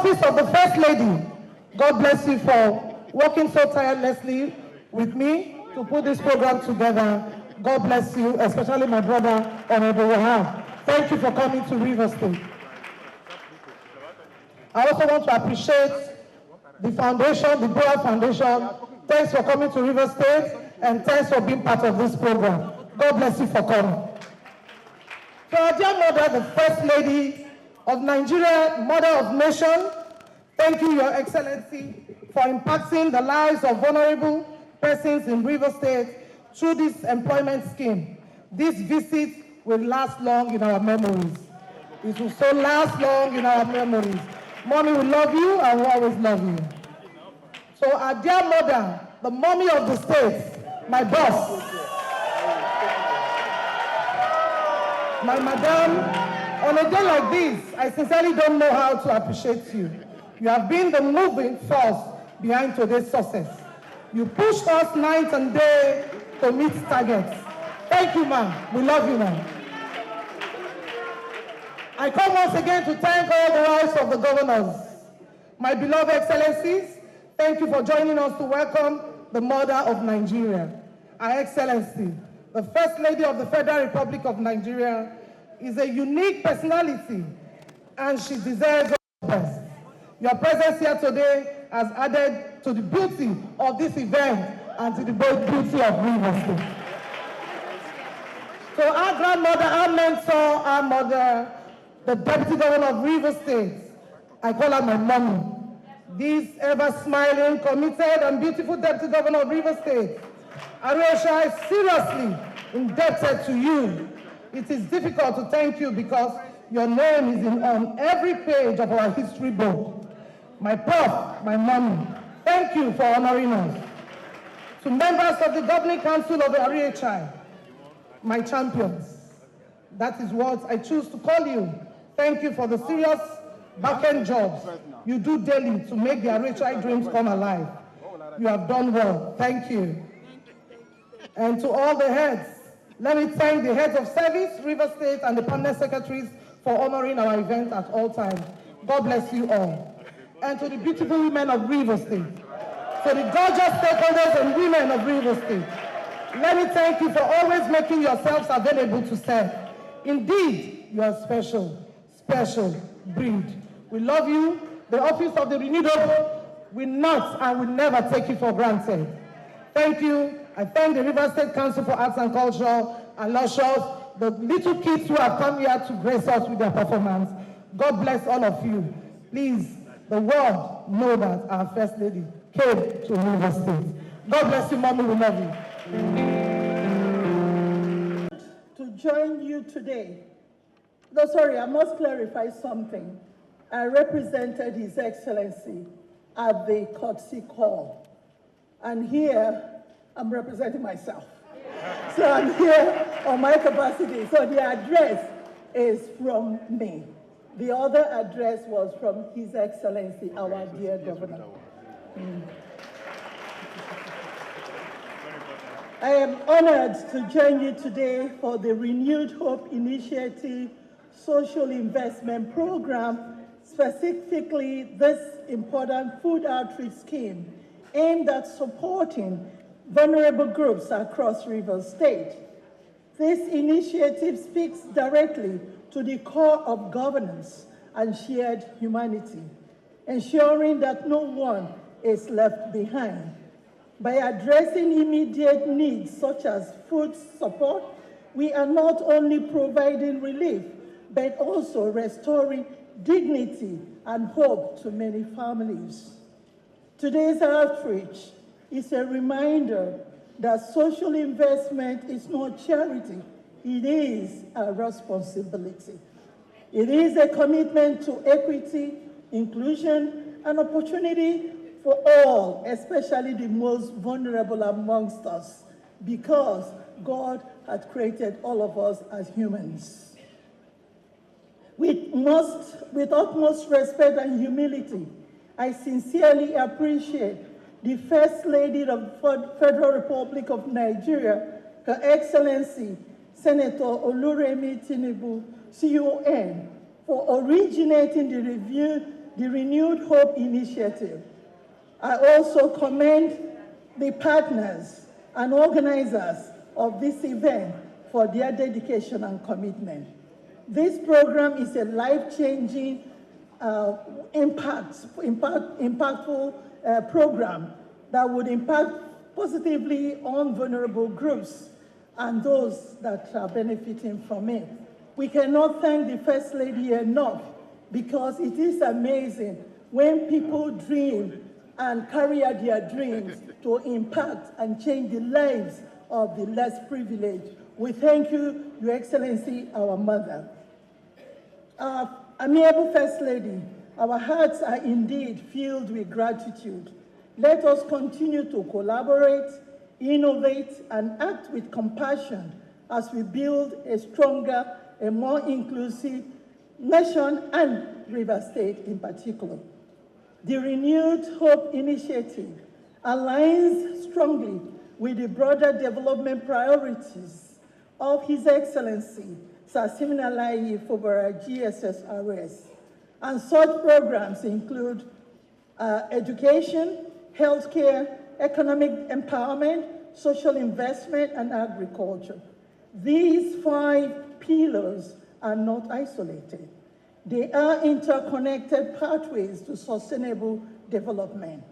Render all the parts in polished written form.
office of the First Lady, God bless you for working so tirelessly with me to put this program together. God bless you, especially my brother, Honorable Wahab. Thank you for coming to Rivers State. I also want to appreciate the foundation, the Boa Foundation. Thanks for coming to Rivers State, and thanks for being part of this program. God bless you for coming. To our dear mother, the First Lady of Nigeria, Mother of Nation, thank you, Your Excellency, for impacting the lives of vulnerable persons in Rivers State through this employment scheme. This visit will last long in our memories. It will so last long in our memories. Mommy will love you and will always love you. So our dear mother, the mommy of the state, my boss, my madam, on a day like this, I sincerely don't know how to appreciate you. You have been the moving force behind today's success. You pushed us night and day to meet targets. Thank you, ma'am. We love you, ma'am. I come once again to thank all the wives of the governors. My beloved excellencies, thank you for joining us to welcome the mother of Nigeria. Our Excellency, the First Lady of the Federal Republic of Nigeria, is a unique personality, and she deserves all the best. Your presence here today has added to the beauty of this event and to the beauty of Rivers State. So our grandmother, our mentor, our mother, the Deputy Governor of Rivers State, I call her my mommy. This ever-smiling, committed, and beautiful Deputy Governor of Rivers State, Arisha, is seriously indebted to you. It is difficult to thank you because your name is on every page of our history book. My prof, my mommy, thank you for honoring us. To members of the Governing Council of the REHI, my champions, that is what I choose to call you. Thank you for the serious back-end jobs you do daily to make the RHI dreams come alive. You have done well. Thank you. And to all the heads, let me thank the heads of service, Rivers State, and the permanent secretaries for honoring our event at all times. God bless you all. And to the beautiful women of Rivers State, to the gorgeous stakeholders and women of Rivers State, let me thank you for always making yourselves available to serve. Indeed, you are special. Special breed. We love you. The office of the Renewed Hope will not and will never take you for granted. Thank you. I thank the Rivers State Council for Arts and Culture and Luscious, the little kids who have come here to grace us with their performance. God bless all of you. Please, the world know that our First Lady came to Rivers State. God bless you, Mommy. We love you. To join you today. No, sorry, I must clarify something. I represented His Excellency at the courtesy call. And here, I'm representing myself. So I'm here on my capacity. So the address is from me. The other address was from His Excellency, our dear Governor. I am honored to join you today for the Renewed Hope Initiative Social Investment Program, specifically this important food outreach scheme aimed at supporting vulnerable groups across Rivers State. This initiative speaks directly to the core of governance and shared humanity, ensuring that no one is left behind. By addressing immediate needs such as food support, we are not only providing relief, but also restoring dignity and hope to many families. Today's outreach is a reminder that social investment is not charity, it is a responsibility. It is a commitment to equity, inclusion, and opportunity for all, especially the most vulnerable amongst us, because God has created all of us as humans. With utmost respect and humility, I sincerely appreciate the First Lady of the Federal Republic of Nigeria, Her Excellency, Senator Oluremi Tinubu, CON, for originating the review the Renewed Hope Initiative. I also commend the partners and organizers of this event for their dedication and commitment. This program is a life-changing, impactful program that would impact positively on vulnerable groups and those that are benefiting from it. We cannot thank the First Lady enough because it is amazing when people dream and carry out their dreams to impact and change the lives of the less privileged. We thank you, Your Excellency, our mother. Amiable First Lady, our hearts are indeed filled with gratitude. Let us continue to collaborate, innovate, and act with compassion as we build a stronger and more inclusive nation and River State in particular. The Renewed Hope Initiative aligns strongly with the broader development priorities of His Excellency, Sir Siminalayi Fubara, GSSRS. And such programs include education, healthcare, economic empowerment, social investment, and agriculture. These 5 pillars are not isolated. They are interconnected pathways to sustainable development.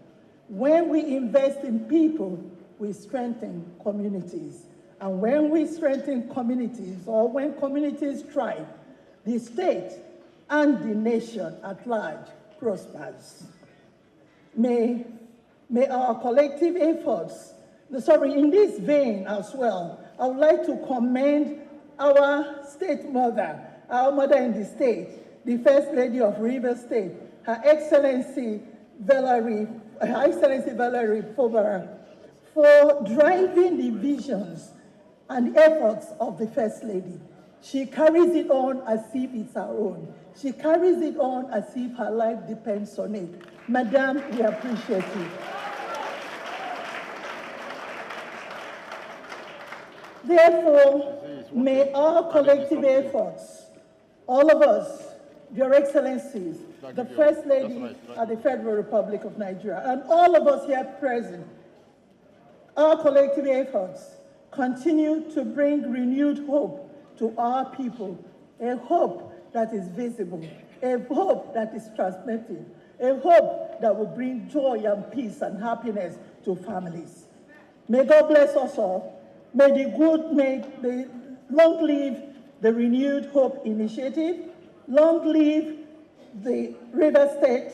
When we invest in people, we strengthen communities. And when we strengthen communities, or when communities thrive, the state and the nation at large prospers. May our collective efforts, in this vein as well, I would like to commend our state mother, our mother in the state, the First Lady of River State, Her Excellency Valerie Fubara, for driving the visions and efforts of the First Lady. She carries it on as if it's her own. She carries it on as if her life depends on it. Madam, we appreciate you. Therefore, may our collective efforts, all of us, Your Excellencies, the First Lady of the Federal Republic of Nigeria, and all of us here present, our collective efforts continue to bring renewed hope to our people, a hope that is visible, a hope that is transmitted, a hope that will bring joy and peace and happiness to families. May God bless us all. May long live the Renewed Hope Initiative, long live the River State,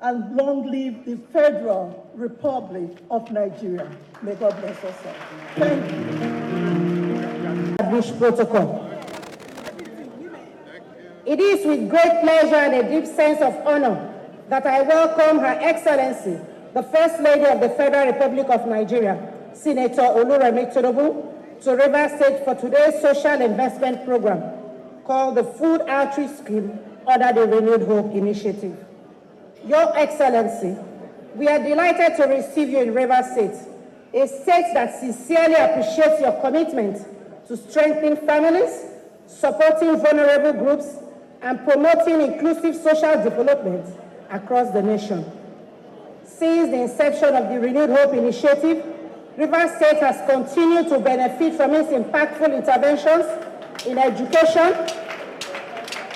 and long live the Federal Republic of Nigeria. May God bless us all. Thank you. Protocol. It is with great pleasure and a deep sense of honor that I welcome Her Excellency, the First Lady of the Federal Republic of Nigeria, Senator Oluremi Tinubu, to River State for today's social investment program called the Food Outreach Scheme under the Renewed Hope Initiative. Your Excellency, we are delighted to receive you in River State, a state that sincerely appreciates your commitment to strengthening families, supporting vulnerable groups, and promoting inclusive social development across the nation. Since the inception of the Renewed Hope Initiative, River State has continued to benefit from its impactful interventions in education,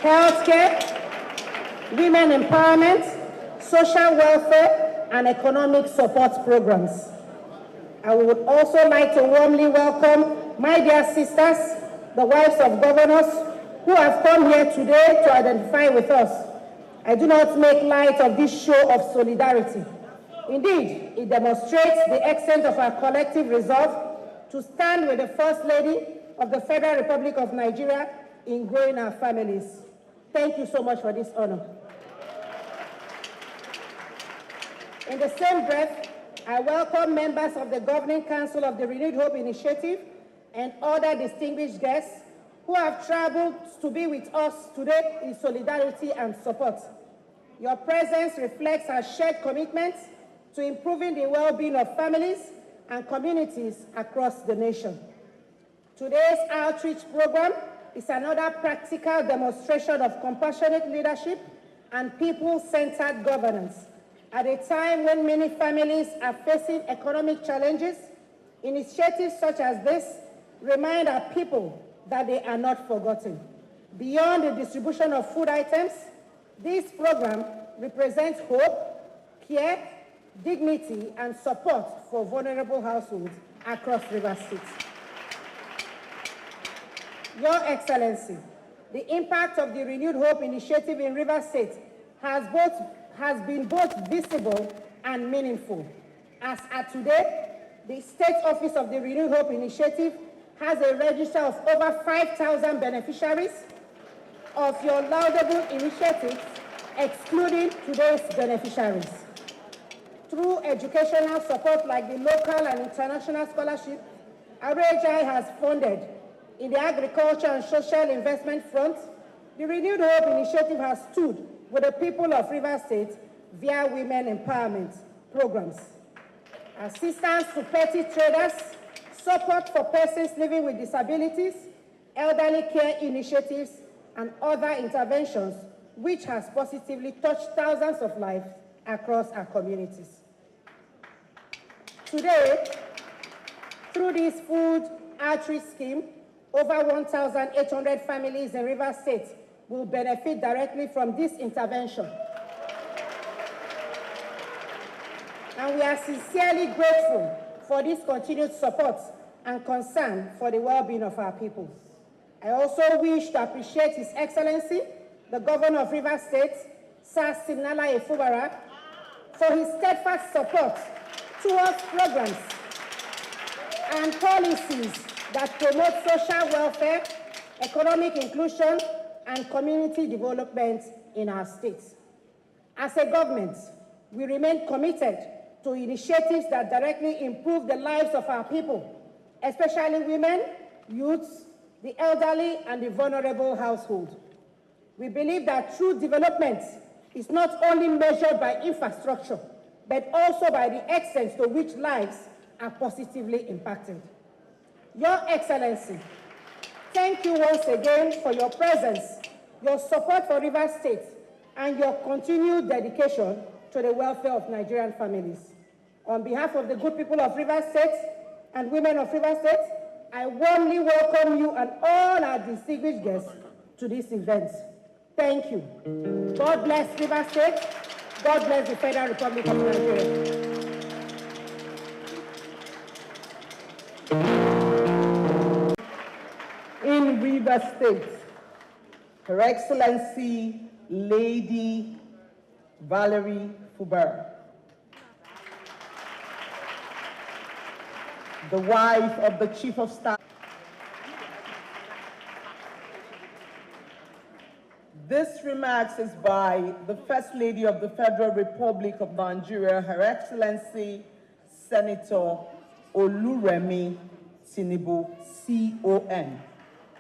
healthcare, women empowerment, social welfare, and economic support programs. I would also like to warmly welcome my dear sisters, the wives of governors, who have come here today to identify with us. I do not make light of this show of solidarity. Indeed, it demonstrates the extent of our collective resolve to stand with the First Lady of the Federal Republic of Nigeria in growing our families. Thank you so much for this honor. In the same breath, I welcome members of the Governing Council of the Renewed Hope Initiative and other distinguished guests who have traveled to be with us today in solidarity and support. Your presence reflects our shared commitment to improving the well-being of families and communities across the nation. Today's outreach program is another practical demonstration of compassionate leadership and people-centered governance. At a time when many families are facing economic challenges, initiatives such as this remind our people that they are not forgotten. Beyond the distribution of food items, this program represents hope, care, dignity, and support for vulnerable households across Rivers State. Your Excellency, the impact of the Renewed Hope initiative in Rivers State has been both visible and meaningful. As at today, the State Office of the Renewed Hope initiative has a register of over 5,000 beneficiaries of your laudable initiatives, excluding today's beneficiaries. Through educational support like the local and international scholarship, RHI has funded in the agriculture and social investment front. The Renewed Hope initiative has stood with the people of Rivers State via women empowerment programs, assistance to petty traders, support for persons living with disabilities, elderly care initiatives, and other interventions which has positively touched thousands of lives across our communities. Today, through this food outreach scheme, over 1,800 families in Rivers State will benefit directly from this intervention. And we are sincerely grateful for this continued support and concern for the well-being of our people. I also wish to appreciate His Excellency, the Governor of Rivers State, Sir Siminalayi Fubara, for his steadfast support towards programs and policies that promote social welfare, economic inclusion, and community development in our states. As a government, we remain committed to initiatives that directly improve the lives of our people, especially women, youths, the elderly, and the vulnerable household. We believe that true development is not only measured by infrastructure, but also by the extent to which lives are positively impacted. Your Excellency, thank you once again for your presence, your support for Rivers State, and your continued dedication to the welfare of Nigerian families. On behalf of the good people of Rivers State and women of Rivers State, I warmly welcome you and all our distinguished guests to this event. Thank you. God bless Rivers State. God bless the Federal Republic of Nigeria. In Rivers State, Her Excellency Lady Valerie Fubara, the wife of the Chief of Staff. This remarks is by the First Lady of the Federal Republic of Nigeria, Her Excellency Senator Oluremi Tinubu, CON,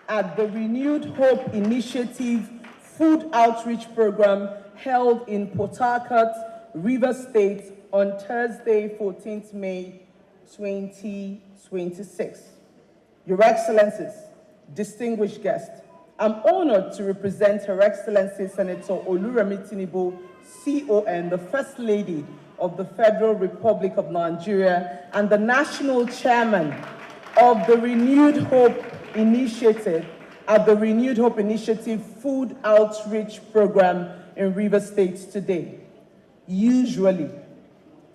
at the Renewed Hope Initiative Food Outreach Program held in Port Harcourt, Rivers State on Thursday, 14th May 2026. Your Excellencies, distinguished guests, I'm honored to represent Her Excellency Senator Oluremi Tinubu, CON, the First Lady of the Federal Republic of Nigeria and the National Chairman of the Renewed Hope Initiative at the Renewed Hope Initiative Food Outreach Program in Rivers State today. Usually,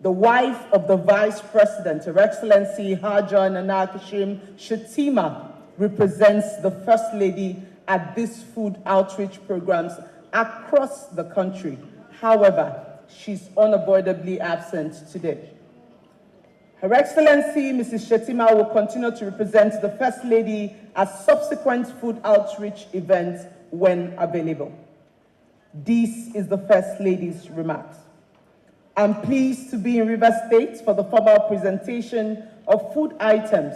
the wife of the Vice President, Her Excellency Haja Nana Kashim Shettima, represents the First Lady at these food outreach programs across the country. However, she's unavoidably absent today. Her Excellency Mrs. Shettima will continue to represent the First Lady at subsequent food outreach events when available. This is the First Lady's remarks. I'm pleased to be in Rivers State for the formal presentation of food items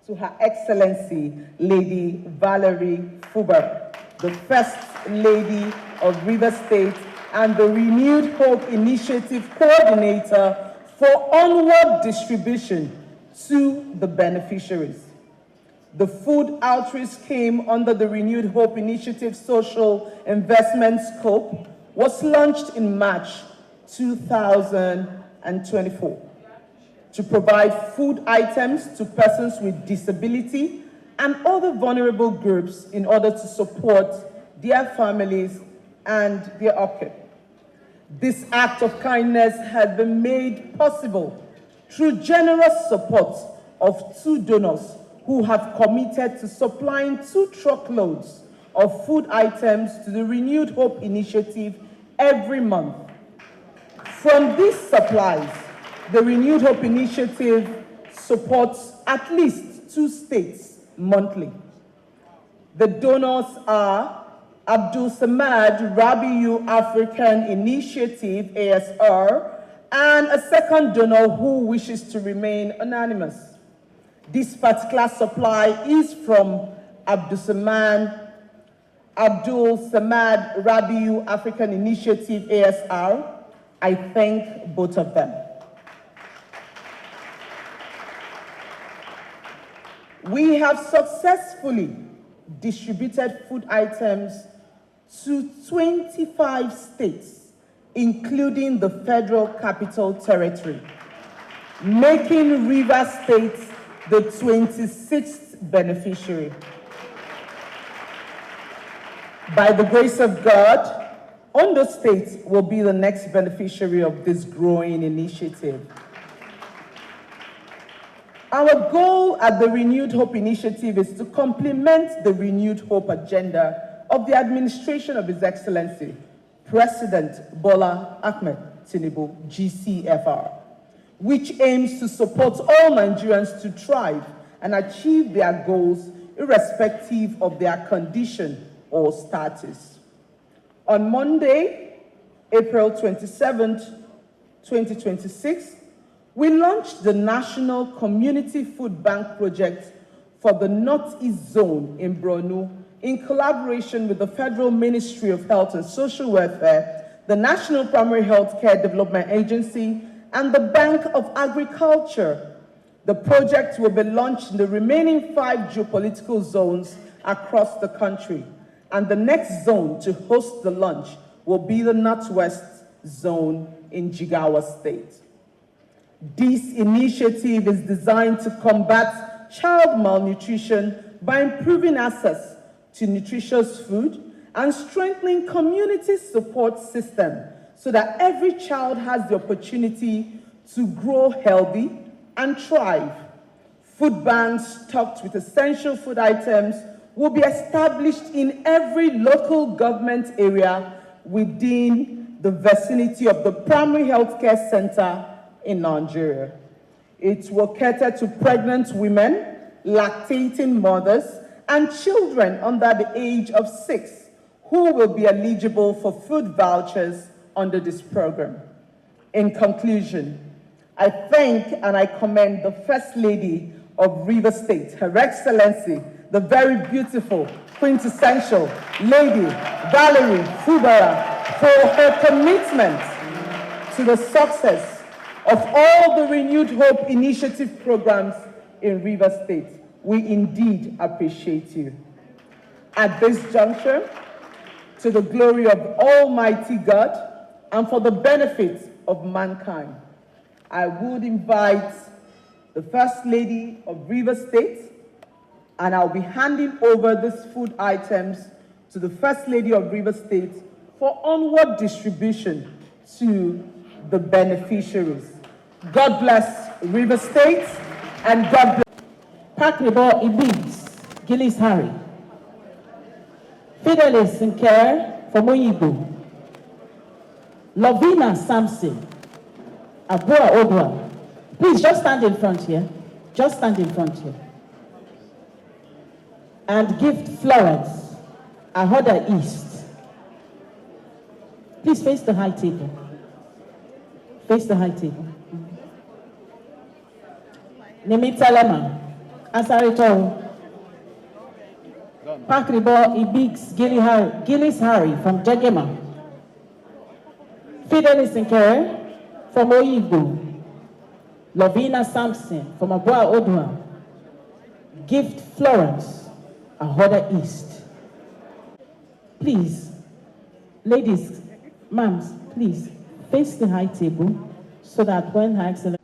to Her Excellency Lady Valerie Fubara, the First Lady of Rivers State and the Renewed Hope Initiative Coordinator for onward distribution to the beneficiaries. The food outreach came under the Renewed Hope Initiative Social Investment Scope, was launched in March 2024 to provide food items to persons with disability and other vulnerable groups in order to support their families and their upkeep. This act of kindness has been made possible through generous support of 2 donors who have committed to supplying 2 truckloads of food items to the Renewed Hope Initiative every month. From these supplies, the Renewed Hope Initiative supports at least 2 states monthly. The donors are Abdul Samad Rabiu African Initiative, ASR, and a second donor who wishes to remain anonymous. This particular supply is from Abdul Samad Rabiu African Initiative, ASR. I thank both of them. We have successfully distributed food items to 25 states, including the Federal Capital Territory, making Rivers State the 26th beneficiary. By the grace of God, Ondo State will be the next beneficiary of this growing initiative. Our goal at the Renewed Hope Initiative is to complement the Renewed Hope agenda of the administration of His Excellency, President Bola Ahmed Tinubu, GCFR, which aims to support all Nigerians to thrive and achieve their goals irrespective of their condition or status. On Monday, April 27th, 2026, we launched the National Community Food Bank Project for the Northeast Zone in Borno in collaboration with the Federal Ministry of Health and Social Welfare, the National Primary Healthcare Development Agency, and the Bank of Agriculture. The project will be launched in the remaining 5 geopolitical zones across the country, and the next zone to host the launch will be the Northwest Zone in Jigawa State. This initiative is designed to combat child malnutrition by improving access to nutritious food and strengthening community support system so that every child has the opportunity to grow healthy and thrive. Food banks stocked with essential food items will be established in every local government area within the vicinity of the primary healthcare center in Nigeria. It will cater to pregnant women, lactating mothers, and children under the age of 6 who will be eligible for food vouchers under this program. In conclusion, I thank and I commend the First Lady of Rivers State, Her Excellency, the very beautiful, quintessential Lady Valerie Fubara, for her commitment to the success of all the Renewed Hope Initiative programs in Rivers State. We indeed appreciate you. At this juncture, to the glory of Almighty God and for the benefit of mankind, I would invite the First Lady of Rivers State, and I'll be handing over these food items to the First Lady of Rivers State for onward distribution to the beneficiaries. God bless Rivers State, and God bless Pakribo Ibis, Gillis Harry, Fidelis Sinclair from Oyibo, Lovina Samson, Abua Odwa. Please just stand in front here. Just stand in front here. And Gift Florence, Ahoda East. Please face the high table. Face the high table. Nimitalema, Asarito, Pakribo Ibix Gillis Harry from Jagema, Fidelis Sinclair from Oyibo, Lovina Sampson from Abua Odwa, Gift Florence, Ahoda East. Please, ladies, Ma'ams, please face the high table so that when Her Excellency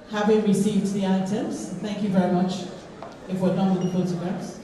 having received the items, thank you very much. If we're done with the photographs.